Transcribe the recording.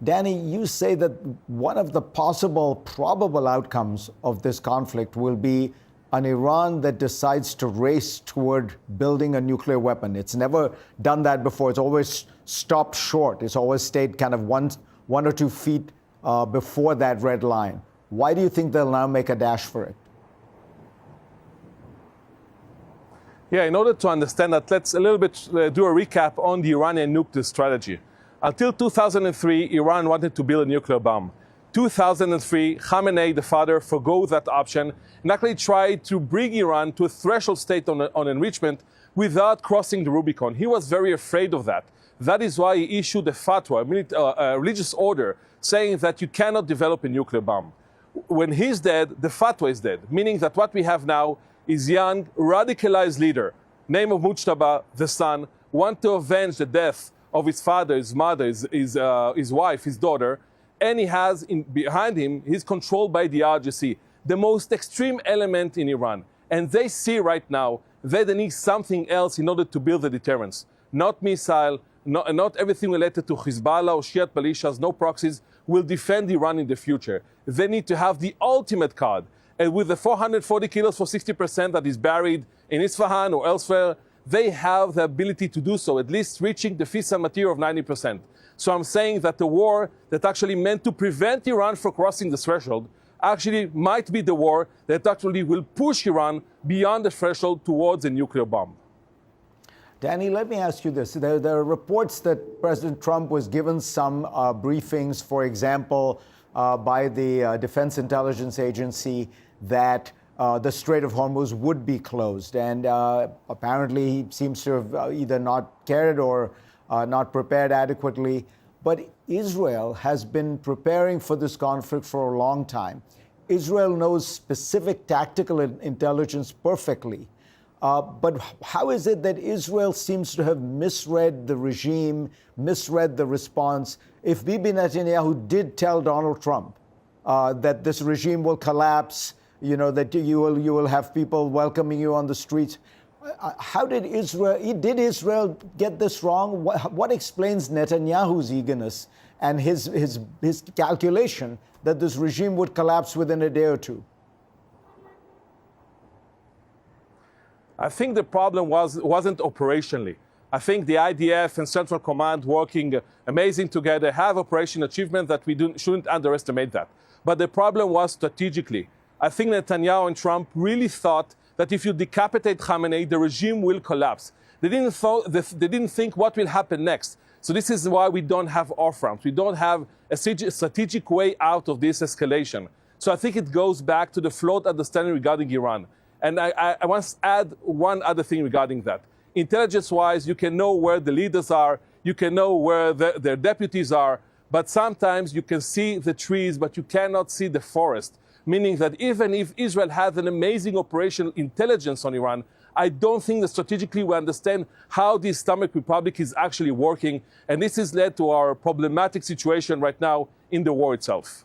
Danny, you say that one of the possible probable outcomes of this conflict will be an Iran that decides to race toward building a nuclear weapon. It's never done that before. It's always stopped short. It's always stayed kind of one or 2 feet before that red line. Why do you think they'll now make a dash for it? Yeah, in order to understand that, let's a little bit do a recap on the Iranian nuclear strategy. Until 2003, Iran wanted to build a nuclear bomb. 2003, Khamenei, the father, forgo that option and actually tried to bring Iran to a threshold state on enrichment without crossing the Rubicon. He was very afraid of that. That is why he issued a fatwa, a religious order, saying that you cannot develop a nuclear bomb. When he's dead, the fatwa is dead, meaning that what we have now is young, radicalized leader, name of Mujtaba, the son, want to avenge the death of his father, his mother, his wife, his daughter, and he has behind him, he's controlled by the RGC, the most extreme element in Iran. And they see right now that they need something else in order to build the deterrence. Not missile, not everything related to Hezbollah or Shiite militias, no proxies, will defend Iran in the future. They need to have the ultimate card. And with the 440 kilos for 60% that is buried in Isfahan or elsewhere, they have the ability to do so, at least reaching the fissile material of 90%. So I'm saying that the war that actually meant to prevent Iran from crossing the threshold actually might be the war that actually will push Iran beyond the threshold towards a nuclear bomb. Danny, let me ask you this. There are reports that President Trump was given some briefings, for example, by the Defense Intelligence Agency that the Strait of Hormuz would be closed. And apparently he seems to have either not cared or not prepared adequately. But Israel has been preparing for this conflict for a long time. Israel knows specific tactical intelligence perfectly. But how is it that Israel seems to have misread the regime, misread the response? If Bibi Netanyahu did tell Donald Trump that this regime will collapse, you know, that you will have people welcoming you on the streets, how did Israel get this wrong? What explains Netanyahu's eagerness and his calculation that this regime would collapse within a day or two? I think the problem wasn't operationally. I think the IDF and Central Command working amazing together have operation achievement that we shouldn't underestimate that. But the problem was strategically. I think Netanyahu and Trump really thought that if you decapitate Khamenei, the regime will collapse. They didn't think what will happen next. So this is why we don't have off-ramps. We don't have a strategic way out of this escalation. So I think it goes back to the flawed understanding regarding Iran. And I want to add one other thing regarding that. Intelligence-wise, you can know where the leaders are, you can know where their deputies are, but sometimes you can see the trees, but you cannot see the forest. Meaning that even if Israel has an amazing operational intelligence on Iran, I don't think that strategically we understand how the Islamic Republic is actually working. And this has led to our problematic situation right now in the war itself.